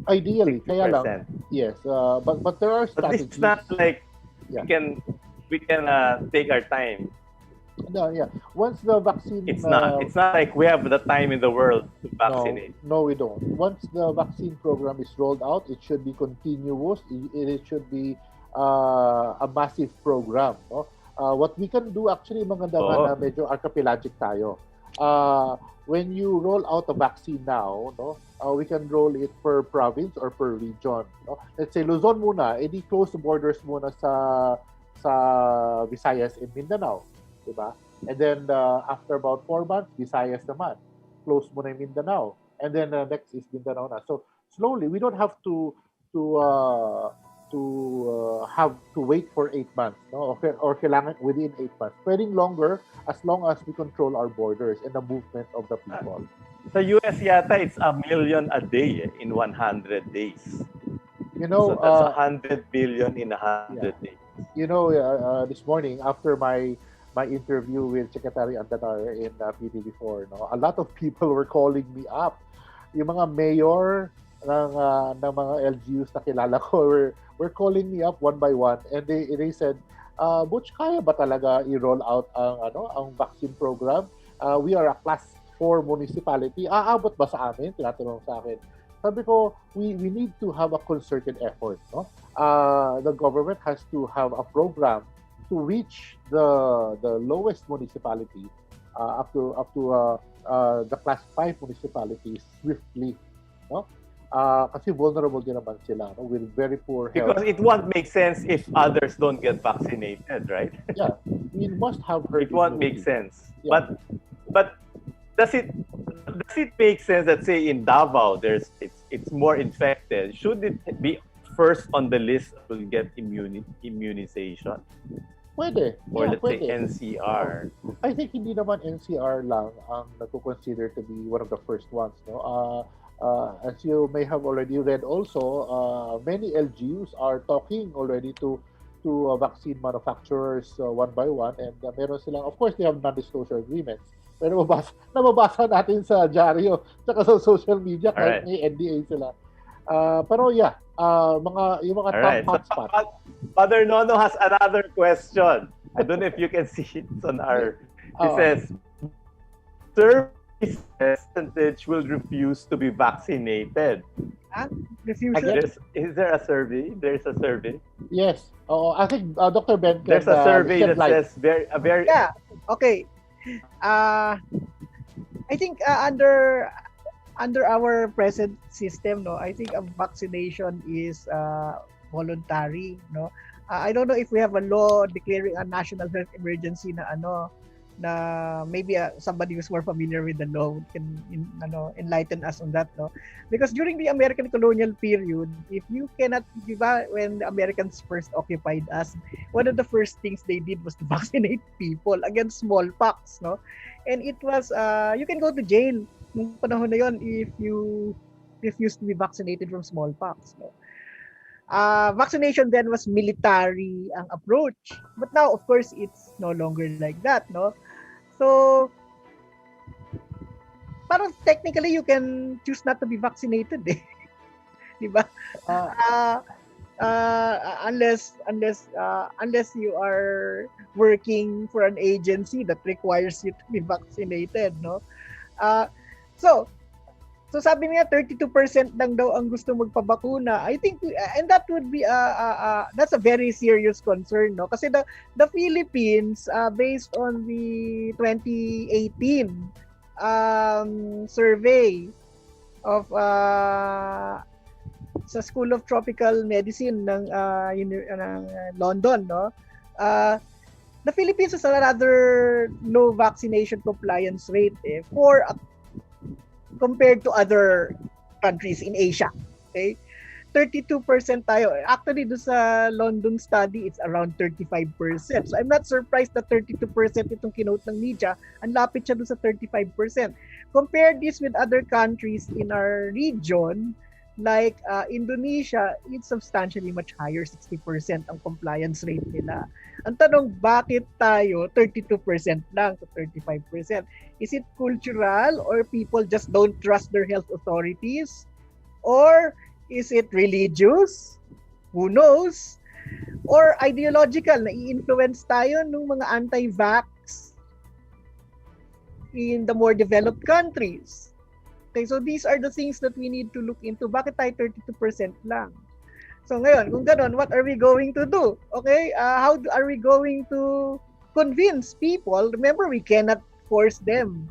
Ideally, kaya lang, 60%. yes, but there are But strategies. it's not like Yeah. we can take our time. No, yeah. Once the vaccine, It's not like we have the time in the world to vaccinate. No, we don't. Once the vaccine program is rolled out, it should be continuous. It should be a massive program. No? What we can do, actually, maganda nga na medyo archipelagic tayo. When you roll out a vaccine now, no, we can roll it per province or per region. No? Let's say Luzon muna, edi close the borders muna sa Visayas and Mindanao. Diba? And then after about 4 months, Visayas naman. Close muna yung Mindanao. And then next is Mindanao na. So slowly, we don't have to have to wait for 8 months, no? Or kailangan within 8 months. Pwedeng longer as long as we control our borders and the movement of the people. Sa US yata, it's 1 million a day in 100 days. You know, So that's 100 billion in 100 days. you know, this morning after my interview with Secretary Andanar in PTV4, no, a lot of people were calling me up. Yung mga mayor ng mga LGUs na kilala ko were calling me up one by one, and they said, Butch, kaya ba talaga i-roll out ang vaccine program? We are a class 4 municipality. Aabot ba sa amin? Tinatanong sa akin. Sabi ko, we need to have a concerted effort, no? The government has to have a program to reach the lowest municipality up to the class 5 municipalities swiftly, no? Kasi vulnerable din naman sila, no? With very poor health. Because it won't make sense if others don't get vaccinated, right? Yeah, we must have herd It won't immunity. make sense. Yeah. But does it make sense that, say, in Davao it's more infected? Should it be first on the list to get immunization? Pwede. Or Yeah, let's say pwede. NCR? I think hindi naman NCR lang ang nagko-consider to be one of the first ones, no? As you may have already read also, many LGUs are talking already to vaccine manufacturers one by one, and meron silang, of course, they have non-disclosure agreements. Pero nababasa natin sa dyaryo saka sa social media kahit Alright. may NDA sila. Pero yeah, yung mga top Alright. hotspots. So, Father Nono has another question. I don't know if you can see it on our. He says, survey percentage will refuse to be vaccinated. Refusal? Is there a survey? There's a survey. Yes. I think Dr. Ben can There's a survey shed that light. says very. Yeah. Okay. I think under our present system, no, I think a vaccination is voluntary, no. I don't know if we have a law declaring a national health emergency na maybe somebody who's more familiar with the law can enlighten us on that, no. Because during the American colonial period, if you cannot, when the Americans first occupied us, one of the first things they did was to vaccinate people against smallpox, no. And it was you can go to jail nung panahon na yon if you refuse to be vaccinated from smallpox, no. Vaccination then was military ang approach, but now of course it's no longer like that, no. So parang technically you can choose not to be vaccinated, eh. Di ba? Unless you are working for an agency that requires you to be vaccinated, no. So sabi niya 32% lang daw ang gusto magpabakuna. I think and that would be that's a very serious concern, no, kasi the Philippines, based on the 2018 survey of sa School of Tropical Medicine ng London, no, the Philippines has a rather low vaccination compliance rate, compared to other countries in Asia. Okay? 32% tayo. Actually, do sa London study, it's around 35%. So I'm not surprised that 32% itong kinote ng media. Ang lapit siya do sa 35%. Compare this with other countries in our region, like Indonesia, it's substantially much higher, 60% ang compliance rate nila. Ang tanong, bakit tayo 32% lang to 35%? Is it cultural, or people just don't trust their health authorities? Or is it religious? Who knows? Or ideological, na-i-influence tayo ng mga anti-vax in the more developed countries. Okay, so these are the things that we need to look into. Bakit tayo 32% lang? So ngayon, kung gano'n, what are we going to do? Okay, how are we going to convince people? Remember, we cannot force them.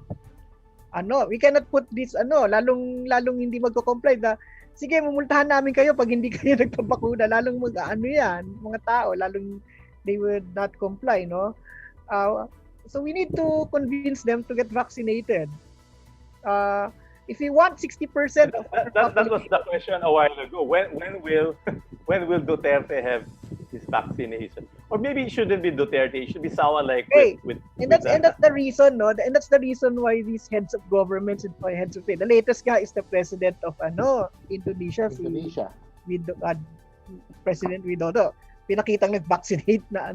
We cannot put this, lalong hindi magko-comply na, sige, mumultahan namin kayo pag hindi kayo nagpabakuna. Lalong yan, mga tao, lalong they would not comply, no? So we need to convince them to get vaccinated. If we want 60% of that was the question a while ago. When when will Duterte have his vaccination? Or maybe it shouldn't be Duterte. It should be someone like Hey, with and that's the reason, no? And that's the reason why these heads of governments and heads of state. The latest guy is the president of Indonesia, Indonesia. President Widodo. Pinakitang nag-vaccinate na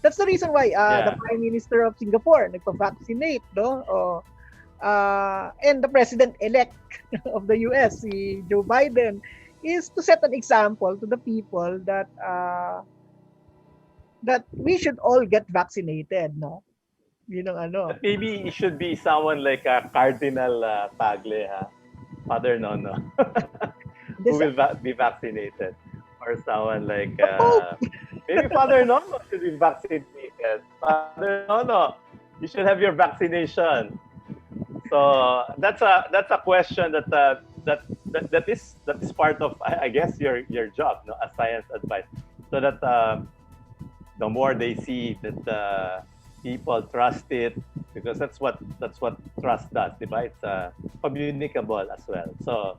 That's the reason why the Prime Minister of Singapore nagpa-vaccinate, no? And the President-elect of the US, si Joe Biden, is to set an example to the people that that we should all get vaccinated, no? Yun ang Maybe it should be someone like Cardinal Tagle, Father Nono, who will be vaccinated. Or someone like maybe Father Nono should be vaccinated. Father Nono, you should have your vaccination. So that's a question that is part of, I guess, your job, no, as science advice, so that the more they see that people trust it, because that's what trust does, diba? It's communicable as well. So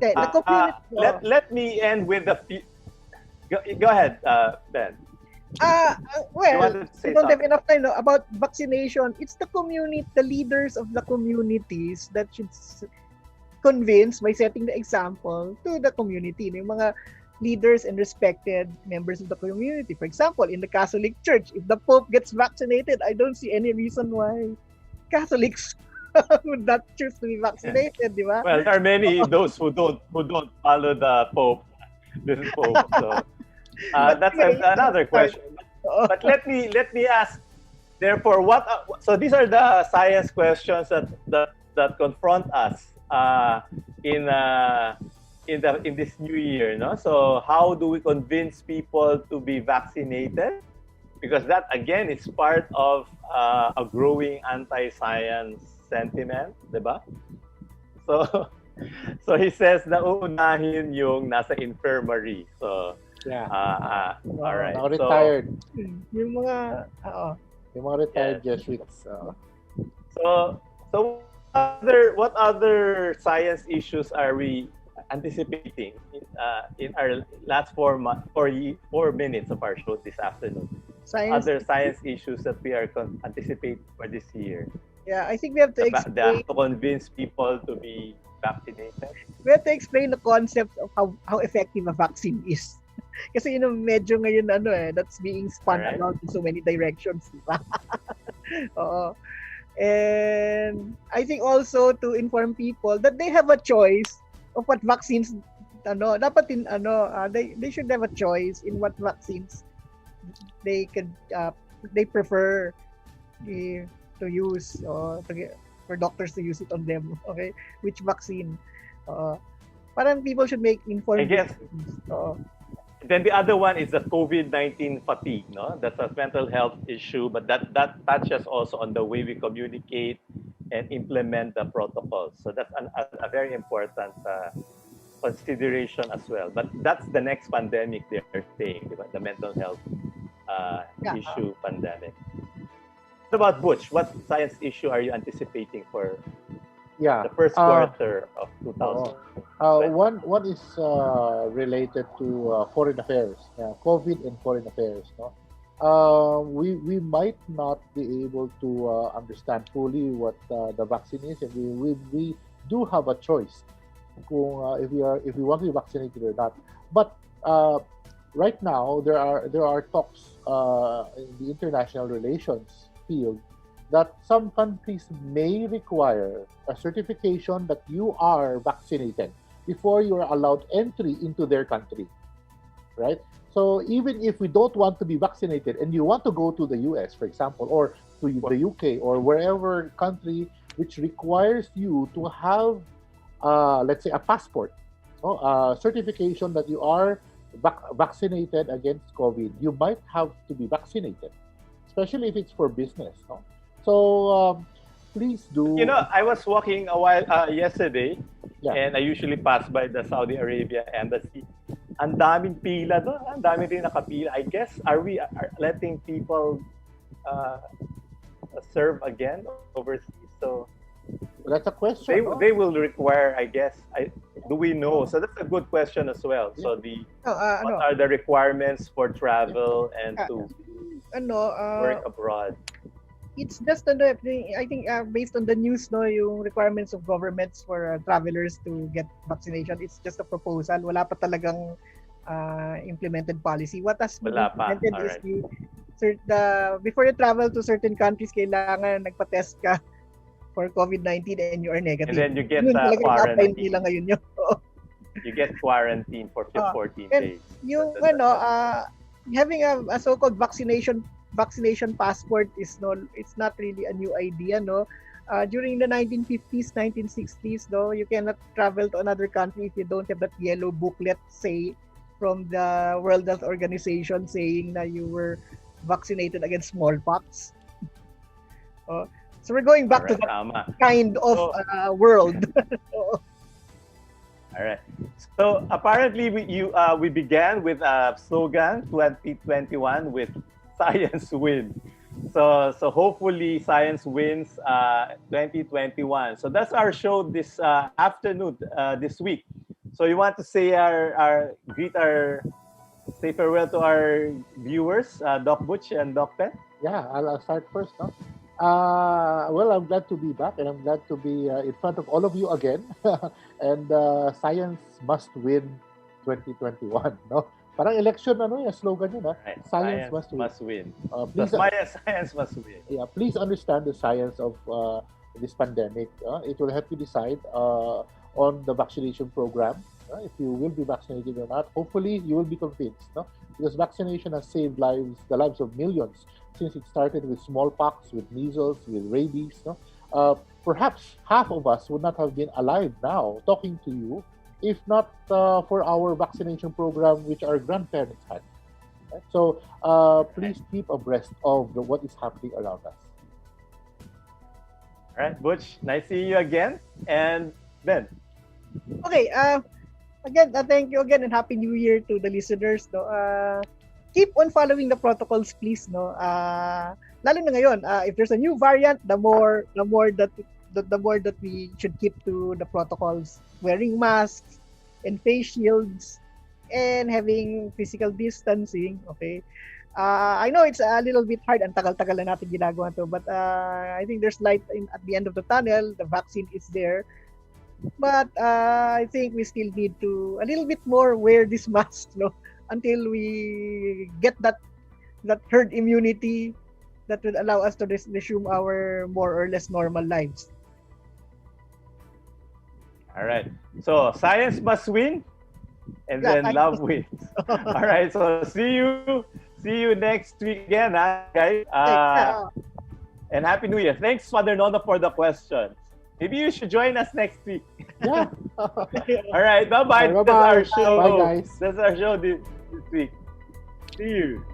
okay, let me end with a few. Go ahead, Ben. Well, we don't have enough time about vaccination. It's the community, the leaders of the communities that should convince by setting the example to the community. Yung mga leaders and respected members of the community. For example, in the Catholic Church, if the Pope gets vaccinated, I don't see any reason why Catholics would not choose to be vaccinated, di ba? Well, there are many those who don't follow the Pope. This Pope. So that's another question. But let me ask. Therefore, so these are the science questions that confront us in this new year, no? So how do we convince people to be vaccinated? Because that again is part of a growing anti-science sentiment, diba? So he says na uunahin yung nasa infirmary. So yeah. All right. Now retired. Yung mga yung mga retired Jesuits. So what other science issues are we anticipating in our last 4 minutes of our show this afternoon? Other science issues that we are anticipating for this year. Yeah, I think we have to explain to convince people to be vaccinated. We have to explain the concept of how effective a vaccine is. Kasi medyo ngayon that's being spun around in so many directions, diba? Oo. And I think also to inform people that they have a choice of what vaccines dapat they should have a choice in what vaccines they prefer to use for doctors to use it on them, okay? Which vaccine? Parang people should make informed decisions. Then the other one is the COVID-19 fatigue, no? That's a mental health issue, but that touches also on the way we communicate and implement the protocols. So that's a very important consideration as well. But that's the next pandemic they're saying, the mental health issue pandemic. What about Butch? What science issue are you anticipating for the first quarter of 2000? One is related to foreign affairs, COVID and foreign affairs. No, we might not be able to understand fully what the vaccine is, and we do have a choice kung if we want to be vaccinated or not. But right now there are talks in the international relations field that some countries may require a certification that you are vaccinated before you are allowed entry into their country, right? So even if we don't want to be vaccinated and you want to go to the US, for example, or to the UK or wherever country which requires you to have, let's say, a passport, certification that you are vaccinated against COVID, you might have to be vaccinated, especially if it's for business. No? So please do. I was walking a while yesterday, and I usually pass by the Saudi Arabia embassy. Ang daming pila doon. Ang daming rin nakapila. I guess, are we letting people serve again overseas? So that's a question. They will require, I guess, do we know? So that's a good question as well. So what Ano, are the requirements for travel and ah, to ano, work abroad? it's just I think based on the news, no, yung requirements of governments for travelers to get vaccination, it's just a proposal. Wala pa talagang implemented policy. What has been Wala pa. implemented is Alright. the before you travel to certain countries, kailangan nagpa-test ka for COVID-19 and you are negative. And then you get Yun talaga ina-apply quarantine. nila ngayon yun. Oo. You get quarantine for 14 and days. Yung That's- having a so-called vaccination passport is it's not really a new idea, no. During the 1950s, 1960s, no, you cannot travel to another country if you don't have that yellow booklet from the World Health Organization saying that you were vaccinated against smallpox. So we're going back to that Tama. kind of world. All right. So apparently we began with a slogan 2021 with science wins. So hopefully science wins 2021. So that's our show this afternoon this week. So you want to say say farewell to our viewers, Doc Butch and Doc Pen? Yeah, I'll start first. No? Well, I'm glad to be back, and I'm glad to be in front of all of you again. And science must win 2021. No, parang election yung slogan yun. Right. Science must win. Please, Science must win. Yeah, please understand the science of this pandemic. It will help you decide on the vaccination program if you will be vaccinated or not. Hopefully, you will be convinced. No, because vaccination has saved the lives of millions since it started with smallpox, with measles, with rabies. No, perhaps half of us would not have been alive now talking to you if not for our vaccination program, which our grandparents had. Right? So please keep abreast of what is happening around us. All right, Butch, nice seeing you again. And Ben. Okay, again, thank you again and Happy New Year to the listeners. No? Keep on following the protocols, please. No? Lalo na ngayon, if there's a new variant, the more that we should keep to the protocols, wearing masks and face shields and having physical distancing. Okay, I know it's a little bit hard. Ang tagal-tagal na natin ginagawa to, but I think there's light at the end of the tunnel. The vaccine is there. But I think we still need to a little bit more wear this mask, no, until we get that herd immunity that will allow us to resume our more or less normal lives. All right. So science must win, and then love wins. All right. So see you next week again, guys. And Happy New Year. Thanks, Father Nono, for the questions. Maybe you should join us next week. Yeah. All right. Bye-bye. Bye-bye. That's our show. Bye, guys. That's our show this week. See you.